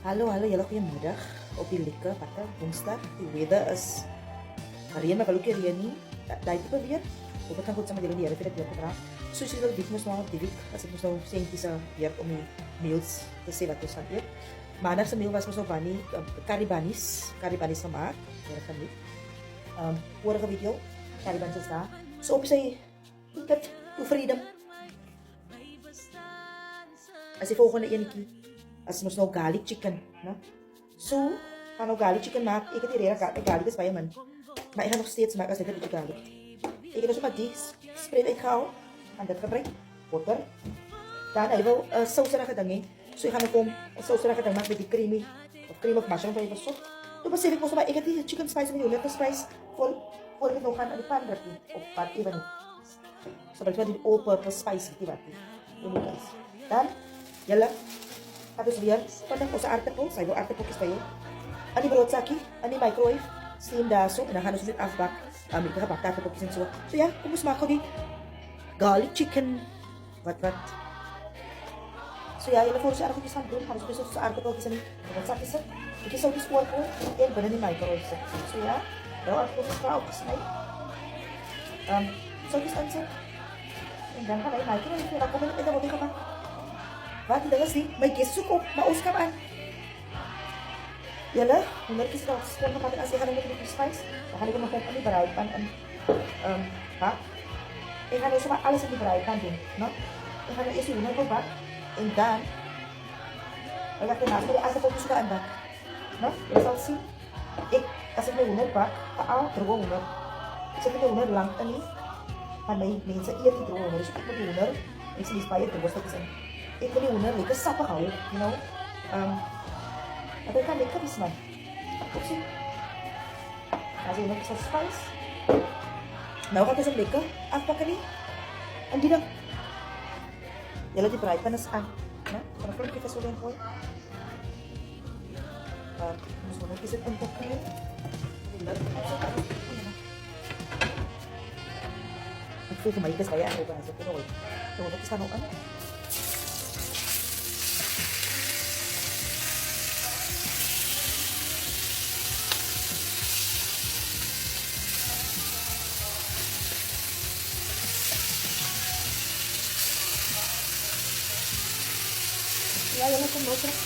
Hallo, hallo, julle goeiemiddag op die lekker watter Woensdag. Die weather is reën, maar wel ook nie reën nie. Daai tipe weer. Hoop ek kan goed saam met julle die Here vir dit weer gedra. Soos julle weet mos nou op die week, as ek mos nou seentjies weer om die meals te sê wat ons gaan eet. Maandag se meal was mos nou bunny, curry bunnies gemaak. Baie geniet. Vorige video, curry bunnies is daar. So op sy eat it to freedom. As die volgende enetjie as mos nou garlic chicken, né? So, gaan nou garlic chicken maak. Ek het hier regtig garlic is baie min. Maar ek gaan nog steeds maak as dit 'n bietjie garlic. Ek het dus maar die spread uitgehaal en dit gebruik. Botter. Dan hy wil sauserige ding hê. So ek gaan ook 'n sauserige ding maak met die cream of mushroom by die sop. Toe besef ek mos maar ek het die chicken spice met die lekker spice voor ek nog gaan aan die pan druk op wat ewen nie. So dit word die all purpose spice die wat nie. Dan julle het ons weer vandag ons aardappels, hy wil aardappeltjies by jou. Aan die broodsakkie, aan die microwave, steam daar so en dan gaan ons dit afbak. Met die gebakte aardappeltjies en so. So ja, kom ons maak gou die garlic chicken. Wat. So ja, julle voor ons aardappeltjies gaan doen, gaan ons dus ons aardappeltjies in die broodsakkie sit. Ek sou die spoorkool en binne die microwave sit. So ja, nou aardappeltjies gaan opgesny. So dis aansit. En dan gaan hy microwave, dan kom ek met 'n bobbie gemaak. Wat dit is nie, my kies soek op, maar ons kan aan. Julle, hondertjies is al skoon gemaak en as jy gaan met die spice, dan gaan ek nog op in die braaipan in bak. Ek gaan nou sommer alles in die braaipan doen, no? Ek gaan nou eers die hoender bak en dan ek gaan daarna die aardappeltjies soek aan bak. No? Jy sal sien. As ek my hoender bak, veral droë hoender. Ek sit my hoender lank in nie, maar my mense eet die droë hoender, dus ek met die hoender, ek sien die spaie droë stukkies in. Ek wil die hoender lekker sappig hou, you know. Dat kan lekker is man. Opsie. As jy net so spice. Nou gaan ons hom lekker afpakken nie. En die dan. Julle die braaipan is aan, né? Van 'n klompie gasolie ingooi. Ons moet net dit inpak. Ek voel vir my dit is baie erg as ek dit hoor. Nou wat is dan nou aan? Ja, julle kom nou terug.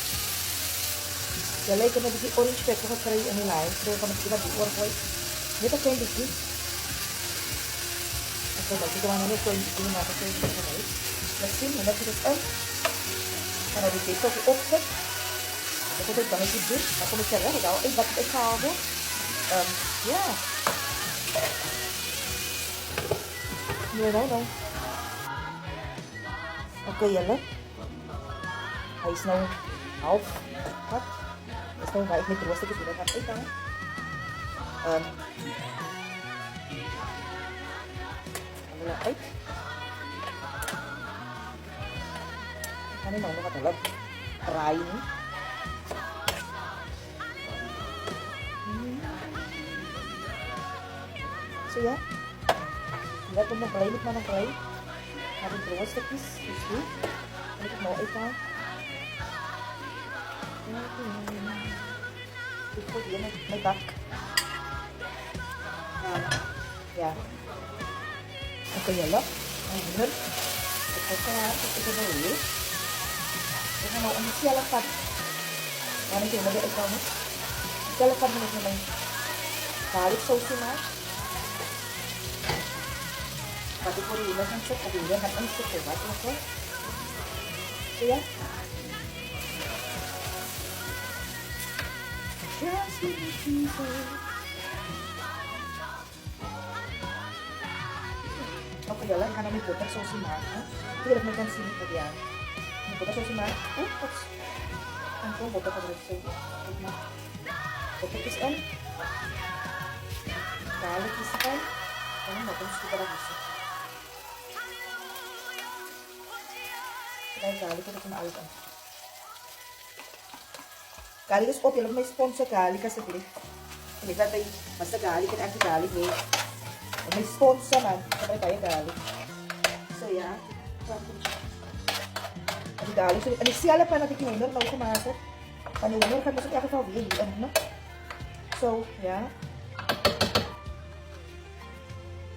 Julle kan 'n bietjie orange pepper gekry in die laai. So kan ek dit oorgooi. Net 'n klein bietjie. Ek wil dit gewoon net so in die maar dit is reg. Laat sien, net dit is in. Kan ek dit ook opsit. Ek het dit dan net doen. Dan kom ek reg daar. Ek wat ek gehaal het. Ja. Nou. Okay, julle. Hy is nou half wat? Is nou baie met roostetjies wat ek uit dan. Hulle uit. Kan nie nou nog wat hulle braai nie. So ja. Wat kom nog braai met my nog braai. Heb ik roostetjies, dus goed. En ik het nou uithaal. Dit goed hier met my bak. Ja. Okay, julle. En hier. Ek gaan dit nou hier. Ek gaan nou om die selle vat. Dan ek moet dit uithaal. Selle vat met my garlic sauce maak. Wat ek voor die hele gaan sit, die hele gaan insit wat ook al. So ja. Just give me Jesus. Okay, julle, ek gaan nou die bottersauce maak, hè. Hier ek kan sien wat ja. Die bottersauce maak. Wat? En so botter gebruik so. Bottertjies in. Garlic in. En dan ons super goed. Kijk, garlic het van alles in. Garlic is op, julle my sponsor garlic asseblief. En ek weet by mas garlic en anti-garlic hê. En my sponsor man, gebruik baie garlic. So ja, die garlic so en dieselfde pan wat ek die hoender nou gemaak het. Maar die hoender gaat dus in elk geval weer hier in, no? So, ja.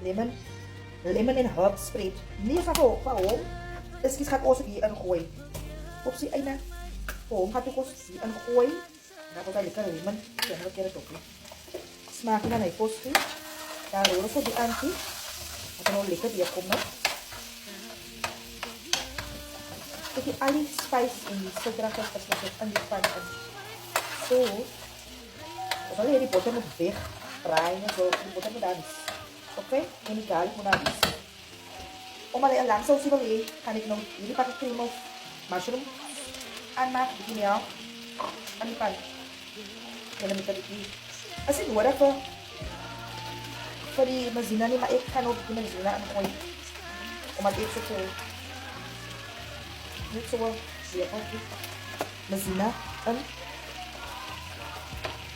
Lemon en herb spread. Nie van hom. Dus kies gaat ons ook hier ingooien. Op sy einde. Vir hom gaat ook ons hier ingooien. Dan wordt hij lekker lemon. Ja, wat keer het ook. Smaak dan hy kos goed. Dan roer ons op die aan toe. Dat hy nou lekker deurkom, no? Kijk je al die spice en die suikerige is in die pan in. So, dan zal je die boter moet wegdraaien. So, die boter moet daar wees. Oké? En die garlic moet daar wees. Omdat hij een lang sausie wil hee, ga ik nou hierdie pakje cream of mushroom aanmaken. Bietjie meel aan die pan. En dan moet ik die... As dit nodig vir die mazina nie, maar ek gaan ook die mazina ingooi. Omdat ek so net so lepeltjie mazina in.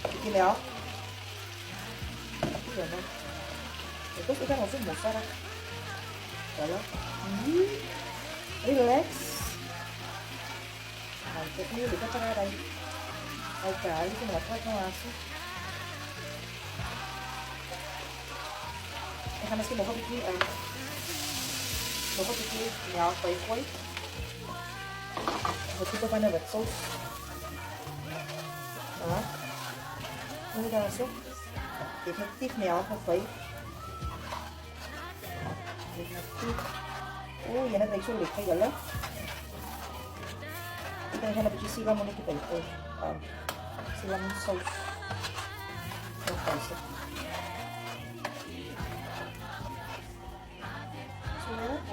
Bietjie meel. Ja, dan. Ek gaan also mossara. Voilà. Relax. Nanti ini udah kecarai. Oke, ini kita buat nasi. Gaan misschien nog een beetje ja, koi. Wat type van de wetsaus. Ja. Ini dah masuk. Definitief meel van koi. Definitief. Oh, yan na so lekker jala. Kita gaan 'n bietjie silam muna kita ito. Silam sauce. Okay, so.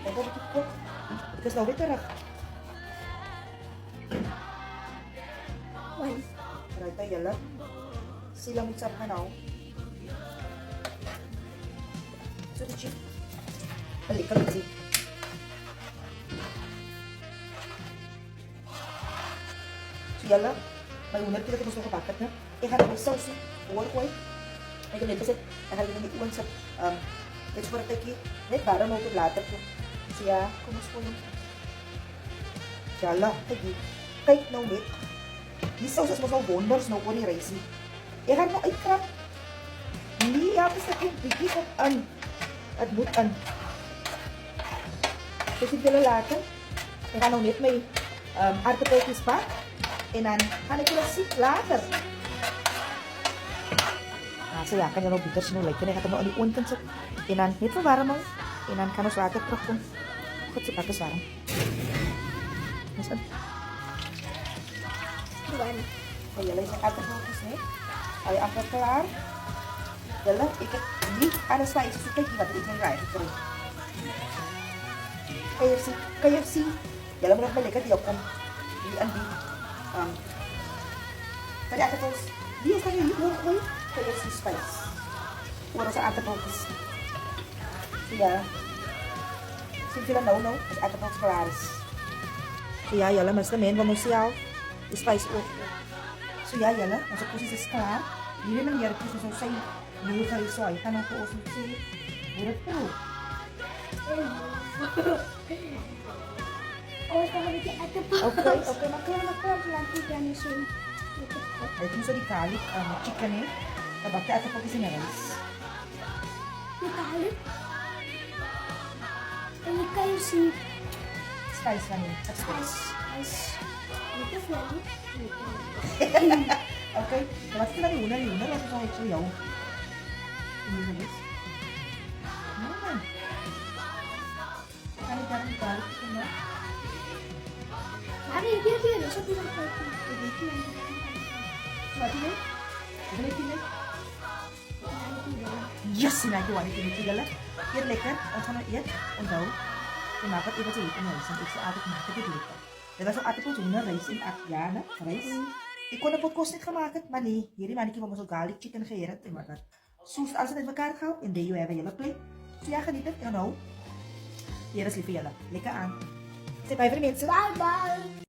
Ako dikit ko. Because now bitter ako. Right tayo lang. Silang mitsap ka now. So the chip. Balik ka kasi. So yala. May unat kita gusto ko pakat na. Harap may sauce. Buwal ko eh. Ay ganit kasi. Harap yung iwan sa let's put it net bara mo to later ko. Siya, kumusta po yun? Yala, tagi. Kahit na ulit. Di sausas mo sa wonders na ko ni Raisi. Ikan mo ay crap. Hindi yapos na kong bigi ko admutan. Kasi dalalatan. Ikan na ulit may articultis pa. Inan, hanay ko lang si later. Saya akan yang bitter sino like kena kata mau diuntan sa inan nito para mo inan kano sa atat pro kung kut sa pakas sarang masan bukan ay alay sa atat mo kasi ay ang kelar dalam ikat di ada spice suka kita berikan right itu KFC dalam nak balik dia kom di andi tadi atat terus dia sekali itu KFC spice. Wala sa atapos. Siya. Sila no. At atapos claras. Siya yala mas namin. Vamos siya. Spice off. Siya yala. Masuk po si Sklar. Hindi naman yara po sa sosay. Hindi kayo soy. Tanong po sa si. Burat po. Okay. Magkaroon lang siya. Ay, kung sa di garlic, chicken eh. Bakit ata po kasi na rice? Garlic? Ini kayo si... Spice lang yun. Spice. Ito flavor? Okay. Dapat kita lang yun. Laso sa ito yaw. Ini na guys. Naman. Kali garlic ito na. Mami, biar. Siya bilang kayo. Mati na? Galitin na? Yes! Sinagawa ni Tinitigala. Yan lekker. Ang sama yan. Ang daw. Tumapat iba sa ito na rice. Ang ito sa atik makat dito. Diba sa atik po na rice in at yan. Rice. Iko na po kostet kamakat mani. Hiri mani kima maso garlic chicken kaya rin. Timakat. Sus alsa na magkar kao. And there you have a yellow plate. So yakan dito. You know. Here is lifi yala. Lekaan. Say bye for the minutes. Bye-bye!